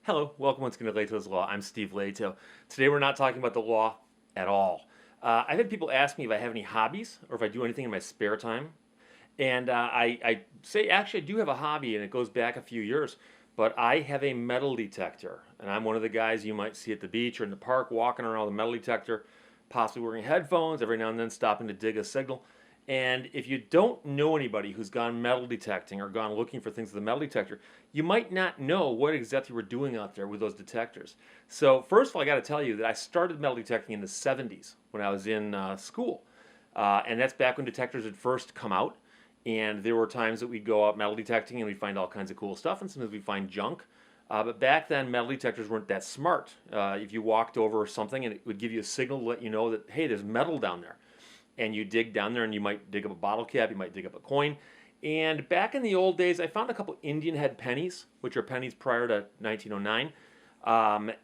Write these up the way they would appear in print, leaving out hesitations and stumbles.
Hello, welcome once again to Lehto's Law. I'm Steve Lehto. Today we're not talking about the law at all. I've had people ask me if I have any hobbies or if I do anything in my spare time. And I say, actually, I do have a hobby, and it goes back a few years. But I have a metal detector, and I'm one of the guys you might see at the beach or in the park walking around with a metal detector, possibly wearing headphones, every now and then stopping to dig a signal. And if you don't know anybody who's gone metal detecting or gone looking for things with a metal detector, you might not know what exactly we're doing out there with those detectors. So, first of all, I got to tell you that I started metal detecting in the 70s when I was in school. And that's back when detectors had first come out. And there were times that we'd go out metal detecting and we'd find all kinds of cool stuff, and sometimes we'd find junk. But back then, metal detectors weren't that smart. If you walked over something and it would give you a signal to let you know that, hey, there's metal down there. And you dig down there and you might dig up a bottle cap, you might dig up a coin. And back in the old days, I found a couple Indian head pennies, which are pennies prior to 1909.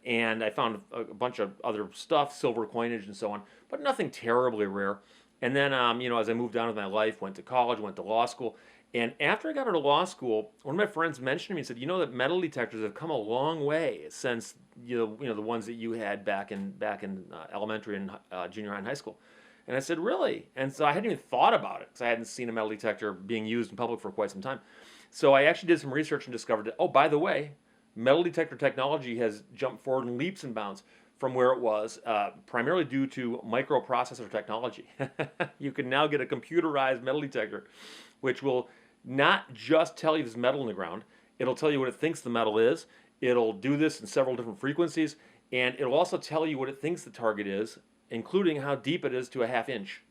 And I found a bunch of other stuff, silver coinage and so on, but nothing terribly rare. And then, as I moved on with my life, went to college, went to law school. And after I got out of law school, one of my friends mentioned to me and said, that metal detectors have come a long way since the ones that you had back in elementary and junior high and high school. And I said, really? And so I hadn't even thought about it because I hadn't seen a metal detector being used in public for quite some time. So I actually did some research and discovered that, oh, by the way, metal detector technology has jumped forward in leaps and bounds from where it was, primarily due to microprocessor technology. You can now get a computerized metal detector, which will not just tell you there's metal in the ground, it'll tell you what it thinks the metal is. It'll do this in several different frequencies, and it'll also tell you what it thinks the target is, including how deep it is to a half inch.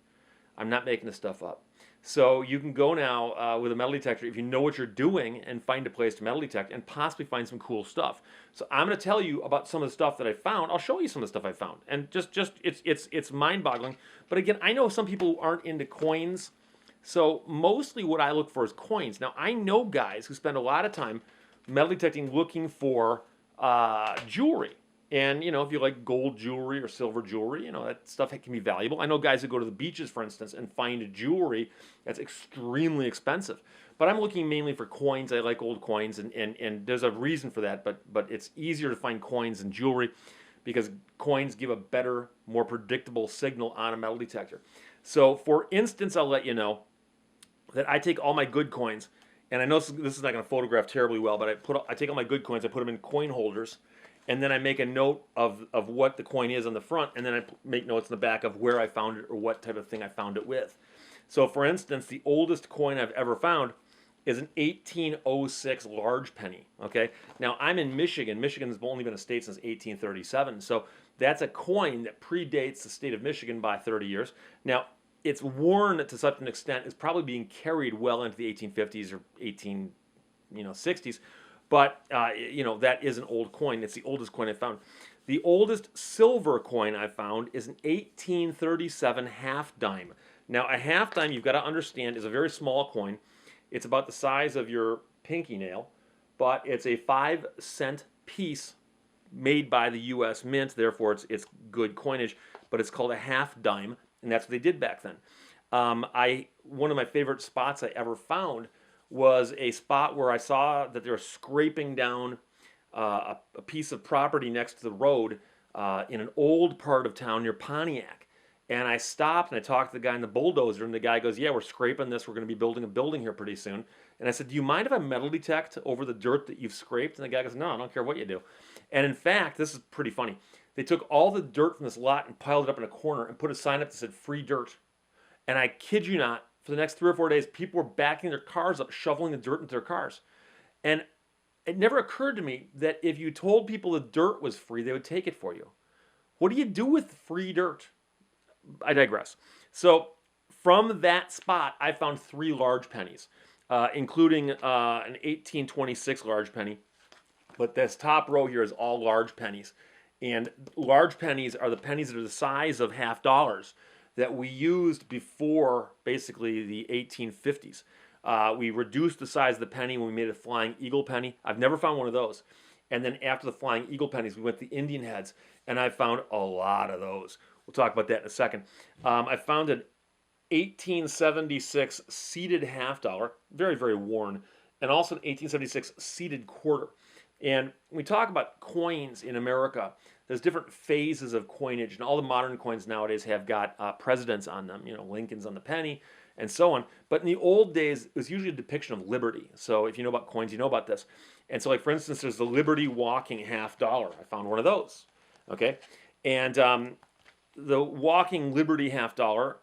I'm not making this stuff up. So you can go now with a metal detector if you know what you're doing and find a place to metal detect and possibly find some cool stuff. So I'm going to tell you about some of the stuff that I found. I'll show you some of the stuff I found, and just it's mind-boggling. But again, I know some people who aren't into coins, so mostly what I look for is coins. Now I know guys who spend a lot of time metal detecting looking for jewelry. And if you like gold jewelry or silver jewelry, that stuff can be valuable. I know guys who go to the beaches, for instance, and find jewelry that's extremely expensive. But I'm looking mainly for coins. I like old coins, and there's a reason for that. But it's easier to find coins than jewelry because coins give a better, more predictable signal on a metal detector. So, for instance, I'll let you know that I take all my good coins, and I know this is not going to photograph terribly well, but I take all my good coins, I put them in coin holders, and then I make a note of what the coin is on the front, and then I make notes in the back of where I found it or what type of thing I found it with. So, for instance, the oldest coin I've ever found is an 1806 large penny. Okay, now I'm in Michigan. Michigan has only been a state since 1837, so that's a coin that predates the state of Michigan by 30 years. Now, it's worn to such an extent it's probably being carried well into the 1850s or 1860s, but that is an old coin. It's the oldest coin I found. The oldest silver coin I found is an 1837 half dime. Now, a half dime, you've got to understand, is a very small coin. It's about the size of your pinky nail, but it's a 5-cent piece made by the U.S. Mint. Therefore, it's good coinage, but it's called a half dime, and that's what they did back then. One of my favorite spots I ever found was a spot where I saw that they were scraping down a piece of property next to the road in an old part of town near Pontiac. And I stopped and I talked to the guy in the bulldozer, and the guy goes, "Yeah, we're scraping this. We're going to be building a building here pretty soon." And I said, "Do you mind if I metal detect over the dirt that you've scraped?" And the guy goes, "No, I don't care what you do." And in fact, this is pretty funny. They took all the dirt from this lot and piled it up in a corner and put a sign up that said "free dirt." And I kid you not, for the next 3 or 4 days, people were backing their cars up, shoveling the dirt into their cars. And it never occurred to me that if you told people the dirt was free, they would take it for you. What do you do with free dirt? I digress. So, from that spot, I found 3 large pennies, including an 1826 large penny. But this top row here is all large pennies. And large pennies are the pennies that are the size of half dollars that we used before basically the 1850s. We reduced the size of the penny when we made a flying eagle penny. I've never found one of those. And then after the flying eagle pennies, we went to the Indian heads, and I found a lot of those. We'll talk about that in a second. I found an 1876 seated half dollar, very, very worn, and also an 1876 seated quarter. And when we talk about coins in America, there's different phases of coinage, and all the modern coins nowadays have got presidents on them. You know, Lincoln's on the penny, and so on. But in the old days, it was usually a depiction of liberty. So if you know about coins, you know about this. And so, like for instance, there's the Liberty Walking $50. I found one of those. Okay, and the Walking Liberty $50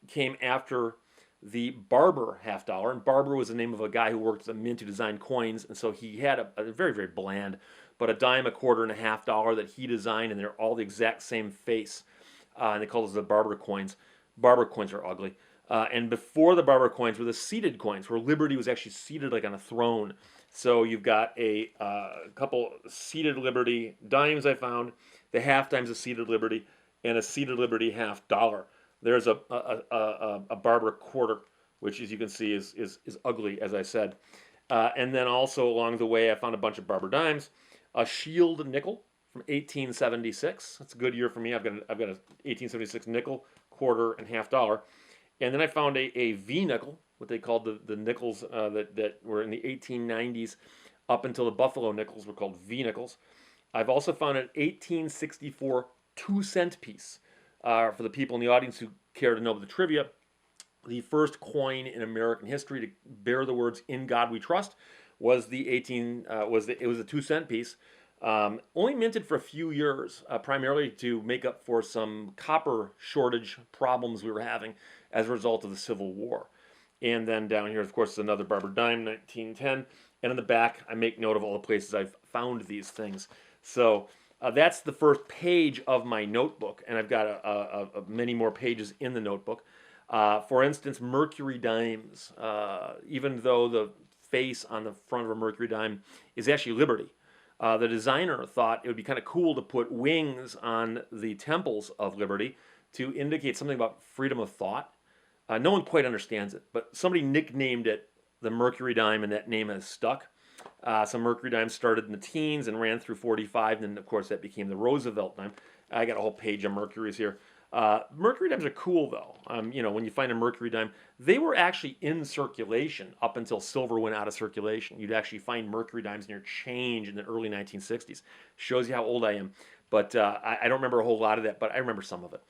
came after the Barber $50, and Barber was the name of a guy who worked at the mint who designed coins, and so he had a very very bland, but a dime, a quarter, and a $50 that he designed, and they're all the exact same face, and they call those the Barber coins. Barber coins are ugly. And before the Barber coins were the seated coins, where Liberty was actually seated like on a throne. So you've got a couple seated Liberty dimes I found, the half dimes of seated Liberty, and a seated Liberty $50. There's a Barber quarter, which as you can see is ugly, as I said. And then also along the way, I found a bunch of Barber dimes, a Shield nickel from 1876. That's a good year for me. I've got an 1876 nickel, quarter, and $50. And then I found a V nickel, what they called the nickels that were in the 1890s up until the Buffalo nickels were called V nickels. I've also found an 1864 2-cent piece. For the people in the audience who care to know the trivia, the first coin in American history to bear the words "In God We Trust" was it was a 2-cent piece, only minted for a few years, primarily to make up for some copper shortage problems we were having as a result of the Civil War. And then down here, of course, is another Barber dime, 1910. And in the back, I make note of all the places I've found these things. So that's the first page of my notebook, and I've got many more pages in the notebook. For instance, Mercury dimes, even though the face on the front of a Mercury dime is actually Liberty, the designer thought it would be kind of cool to put wings on the temples of Liberty to indicate something about freedom of thought. No one quite understands it, but somebody nicknamed it the Mercury dime, and that name has stuck. Some Mercury dimes started in the teens and ran through 45, and then of course that became the Roosevelt dime. I got a whole page of Mercuries here. Mercury dimes are cool though. You know, when you find a Mercury dime, they were actually in circulation up until silver went out of circulation. You'd actually find Mercury dimes in your change in the early 1960s. Shows you how old I am. But I don't remember a whole lot of that, but I remember some of it.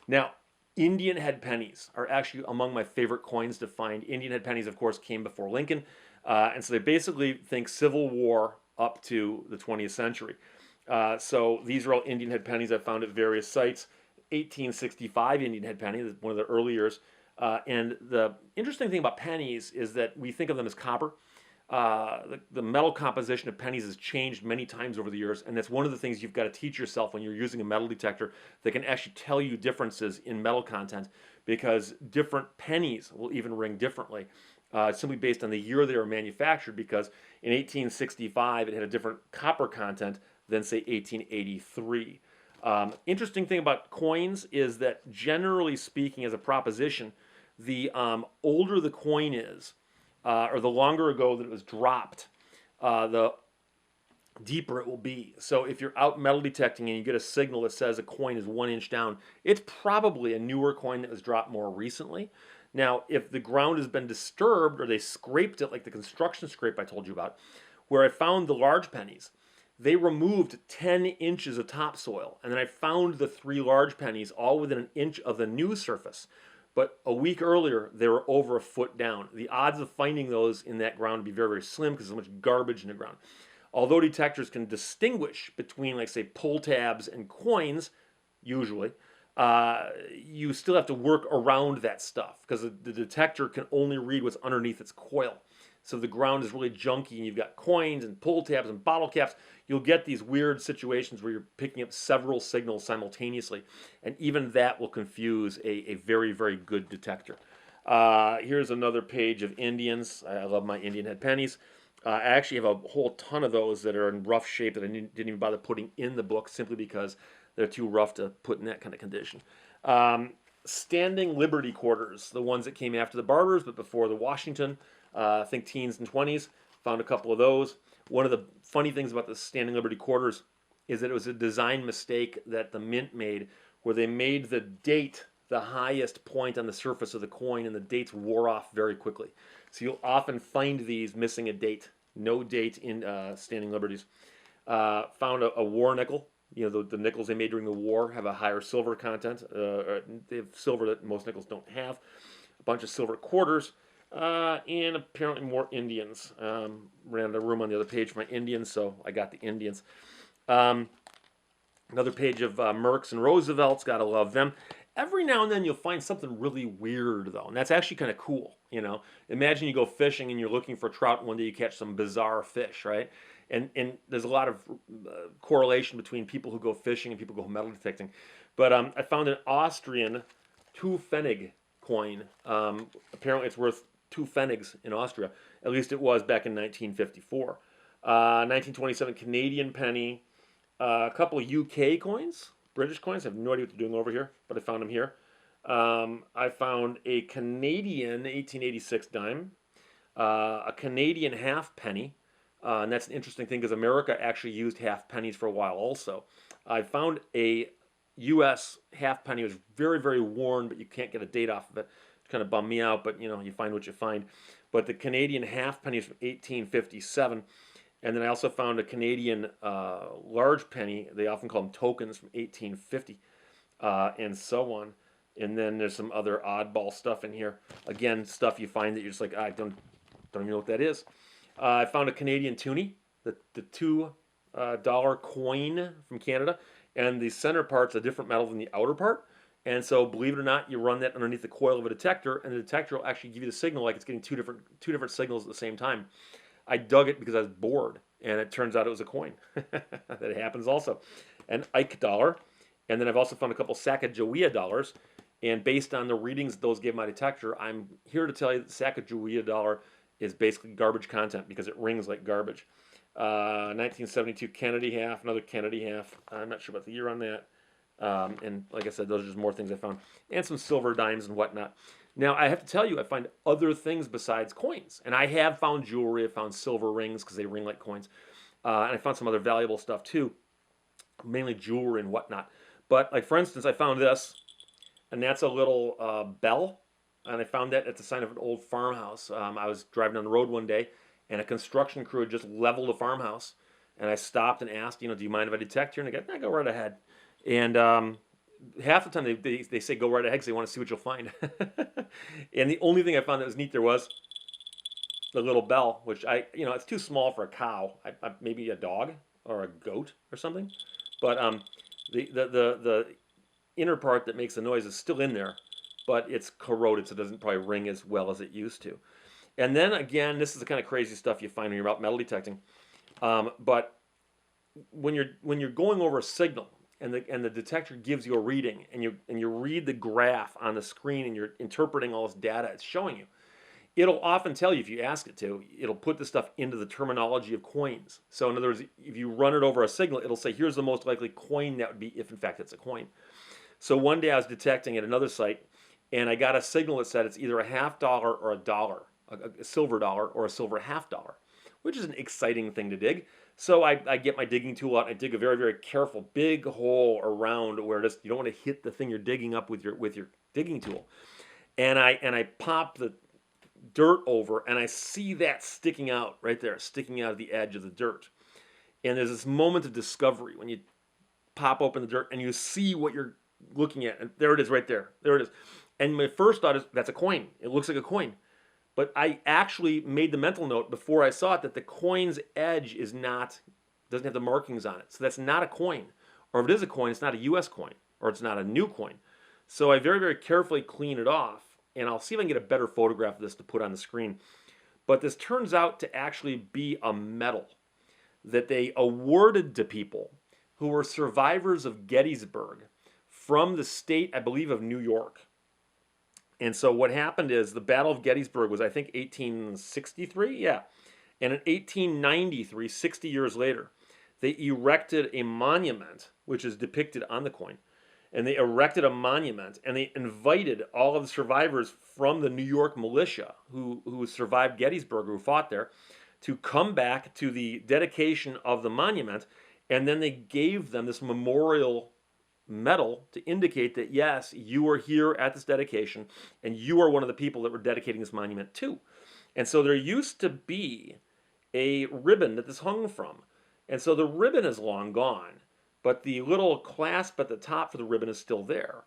Now, Indian head pennies are actually among my favorite coins to find. Indian head pennies, of course, came before Lincoln. And so they basically think Civil War up to the 20th century. So these are all Indian head pennies I found at various sites. 1865 Indian head penny, one of the early years. And the interesting thing about pennies is that we think of them as copper. The metal composition of pennies has changed many times over the years, and that's one of the things you've got to teach yourself when you're using a metal detector that can actually tell you differences in metal content, because different pennies will even ring differently, simply based on the year they were manufactured, because in 1865 it had a different copper content than, say, 1883. Interesting thing about coins is that, generally speaking, as a proposition, the older the coin is, or the longer ago that it was dropped, the deeper it will be. So if you're out metal detecting and you get a signal that says a coin is 1 inch down, it's probably a newer coin that was dropped more recently. Now, if the ground has been disturbed or they scraped it, like the construction scrape I told you about, where I found the large pennies, they removed 10 inches of topsoil, and then I found the 3 large pennies all within an inch of the new surface. But a week earlier, they were over a foot down. The odds of finding those in that ground would be very, very slim because there's so much garbage in the ground. Although detectors can distinguish between, like, say, pull tabs and coins, usually, you still have to work around that stuff because the detector can only read what's underneath its coil. So if the ground is really junky and you've got coins and pull tabs and bottle caps, you'll get these weird situations where you're picking up several signals simultaneously. And even that will confuse a very, very good detector. Here's another page of Indians. I love my Indian head pennies. I actually have a whole ton of those that are in rough shape that I didn't even bother putting in the book simply because they're too rough to put in that kind of condition. Standing Liberty quarters, the ones that came after the Barbers but before the Washington. I think teens and 20s, found a couple of those. One of the funny things about the Standing Liberty quarters is that it was a design mistake that the mint made, where they made the date the highest point on the surface of the coin, and the dates wore off very quickly. So you'll often find these missing a date, no date in Standing Liberties. Found a war nickel. You know, the nickels they made during the war have a higher silver content. They have silver that most nickels don't have. A bunch of silver quarters, and apparently more Indians. Ran out of room on the other page for my Indians, so I got the Indians. Um, Another page of Mercs and Roosevelts. Gotta love them. Every now and then you'll find something really weird though, and that's actually kind of cool. You know, imagine you go fishing and you're looking for trout, and one day you catch some bizarre fish, right? And there's a lot of correlation between people who go fishing and people who go metal detecting. But I found an Austrian 2 Pfennig coin. Apparently, it's worth 2 Pfennigs in Austria. At least it was back in 1954. 1927 Canadian penny. A couple of UK coins, British coins. I have no idea what they're doing over here, but I found them here. I found a Canadian 1886 dime, a Canadian half penny, and that's an interesting thing because America actually used half pennies for a while also. I found a U.S. half penny. It was very, very worn, but you can't get a date off of it. It kind of bummed me out, but you know, you find what you find. But the Canadian half penny is from 1857. And then I also found a Canadian large penny. They often call them tokens from 1850, and so on. And then there's some other oddball stuff in here. Again, stuff you find that you're just like, I don't even know what that is. I found a Canadian toonie, the $2 coin from Canada, and the center part's a different metal than the outer part. And so, believe it or not, you run that underneath the coil of a detector, and the detector will actually give you the signal like it's getting two different signals at the same time. I dug it because I was bored, and it turns out it was a coin. That happens also. An Ike dollar, and then I've also found a couple Sacagawea dollars. And based on the readings those gave my detector, I'm here to tell you that the Sacagawea dollar is basically garbage content because it rings like garbage. 1972 Kennedy half, another Kennedy half. I'm not sure about the year on that. And like I said, those are just more things I found, and some silver dimes and whatnot. Now, I have to tell you, I find other things besides coins. And I have found jewelry. I found silver rings because they ring like coins. And I found some other valuable stuff too, mainly jewelry and whatnot. But, like, for instance, I found this, and that's a little bell. And I found that at the sign of an old farmhouse. I was driving down the road one day, and a construction crew had just leveled a farmhouse. And I stopped and asked, you know, do you mind if I detect here? And they go, go right ahead. And half the time they say go right ahead because they want to see what you'll find. And the only thing I found that was neat there was the little bell, which it's too small for a cow. Maybe a dog or a goat or something. But the inner part that makes the noise is still in there, but it's corroded, so it doesn't probably ring as well as it used to. And then again, this is the kind of crazy stuff you find when you're out metal detecting. But when you're going over a signal, and the detector gives you a reading, and you read the graph on the screen, and you're interpreting all this data it's showing you, it'll often tell you, if you ask it to, it'll put the stuff into the terminology of coins. So in other words, if you run it over a signal, it'll say here's the most likely coin that would be, if in fact it's a coin. So one day I was detecting at another site, and I got a signal that said it's either a half dollar or a dollar, a silver dollar or a silver half dollar, which is an exciting thing to dig. So I get my digging tool out, and I dig a very, very careful big hole around where you don't want to hit the thing you're digging up with your digging tool. And I pop the dirt over, and I see that sticking out right there, sticking out of the edge of the dirt. And there's this moment of discovery when you pop open the dirt and you see what you're looking at, and there it is right there. There it is. And my first thought is that's a coin. It looks like a coin. But I actually made the mental note before I saw it that the coin's edge doesn't have the markings on it. So that's not a coin. Or if it is a coin, it's not a US coin, or it's not a new coin. So I very, very carefully clean it off, and I'll see if I can get a better photograph of this to put on the screen. But this turns out to actually be a medal that they awarded to people who were survivors of Gettysburg from the state, I believe, of New York. And so what happened is the Battle of Gettysburg was, I think, 1863? Yeah. And in 1893, 60 years later, they erected a monument, which is depicted on the coin. And they erected a monument, and they invited all of the survivors from the New York militia who survived Gettysburg, who fought there, to come back to the dedication of the monument. And then they gave them this memorial medal to indicate that, yes, you were here at this dedication, and you are one of the people that were dedicating this monument to. And so there used to be a ribbon that this hung from, And so the ribbon is long gone, but the little clasp at the top for the ribbon is still there.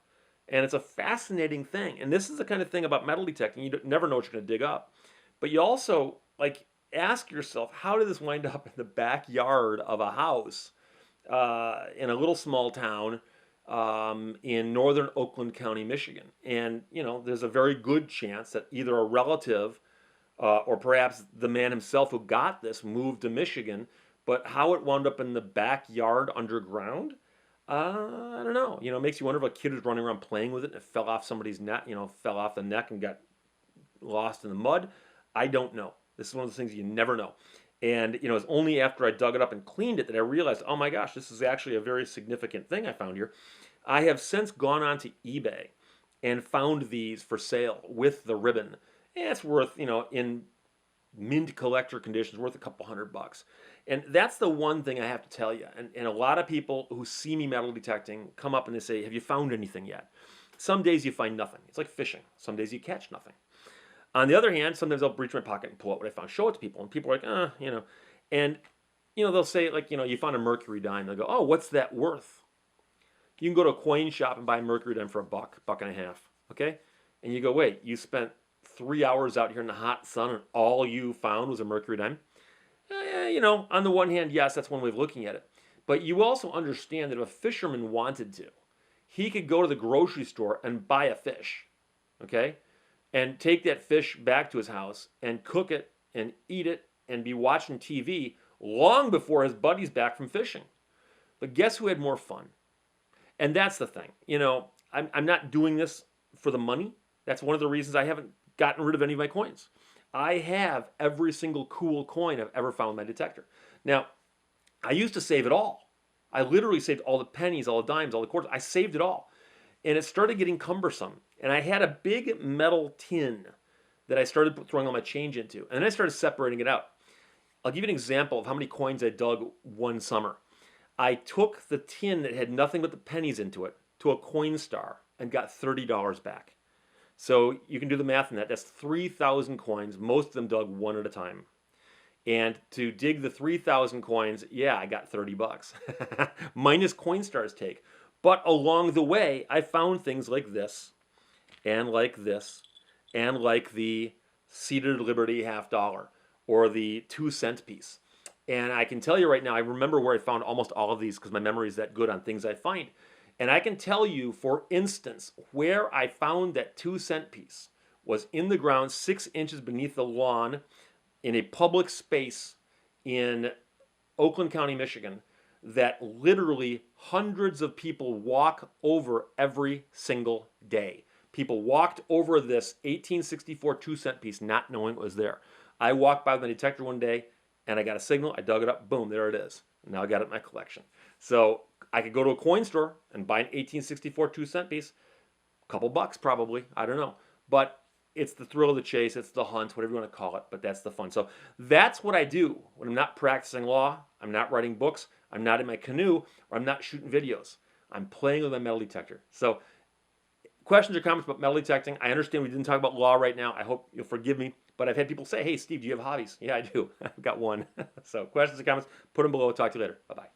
And it's a fascinating thing. And this is the kind of thing about metal detecting. You never know what you're going to dig up. But you also, like, ask yourself, how did this wind up in the backyard of a house in a little small town in northern Oakland County, Michigan? And, there's a very good chance that either a relative or perhaps the man himself who got this moved to Michigan, but how it wound up in the backyard underground, I don't know. It makes you wonder if a kid was running around playing with it and it fell off somebody's neck, fell off the neck and got lost in the mud. I don't know. This is one of those things you never know. And, it's only after I dug it up and cleaned it that I realized, oh my gosh, this is actually a very significant thing I found here. I have since gone on to eBay and found these for sale with the ribbon. And it's worth, in mint collector conditions, worth a couple $100. And that's the one thing I have to tell you. And a lot of people who see me metal detecting come up and they say, have you found anything yet? Some days you find nothing. It's like fishing. Some days you catch nothing. On the other hand, sometimes I'll reach my pocket and pull out what I found, show it to people, and people are like, and they'll say like, you found a mercury dime. They'll go, oh, what's that worth? You can go to a coin shop and buy a mercury dime for $1, $1.50, okay? And you go, wait, you spent 3 hours out here in the hot sun and all you found was a mercury dime? On the one hand, yes, that's one way of looking at it. But you also understand that if a fisherman wanted to, he could go to the grocery store and buy a fish, okay? And take that fish back to his house and cook it and eat it and be watching TV long before his buddy's back from fishing. But guess who had more fun? And that's the thing. I'm not doing this for the money. That's one of the reasons I haven't gotten rid of any of my coins. I have every single cool coin I've ever found in my detector. Now, I used to save it all. I literally saved all the pennies, all the dimes, all the quarters. I saved it all. And it started getting cumbersome. And I had a big metal tin that I started throwing all my change into. And then I started separating it out. I'll give you an example of how many coins I dug one summer. I took the tin that had nothing but the pennies into it to a Coinstar and got $30 back. So you can do the math on that. That's 3,000 coins, most of them dug one at a time. And to dig the 3,000 coins, yeah, I got $30. Minus Coinstar's take. But along the way, I found things like this, and like this, and like the Seated Liberty $50 or the 2-cent piece. And I can tell you right now, I remember where I found almost all of these because my memory is that good on things I find. And I can tell you, for instance, where I found that 2-cent piece was in the ground 6 inches beneath the lawn in a public space in Oakland County, Michigan, that literally hundreds of people walk over every single day. People walked over this 1864 2-cent piece not knowing it was there. I walked by the detector one day and I got a signal. I dug it up. Boom, there it is. Now I got it in my collection. So I could go to a coin store and buy an 1864 2-cent piece. A couple bucks probably. I don't know. But it's the thrill of the chase. It's the hunt, whatever you want to call it. But that's the fun. So that's what I do when I'm not practicing law. I'm not writing books. I'm not in my canoe. Or I'm not shooting videos. I'm playing with my metal detector. So questions or comments about metal detecting? I understand we didn't talk about law right now. I hope you'll forgive me. But I've had people say, hey, Steve, do you have hobbies? Yeah, I do. I've got one. So questions or comments, put them below. Talk to you later. Bye-bye.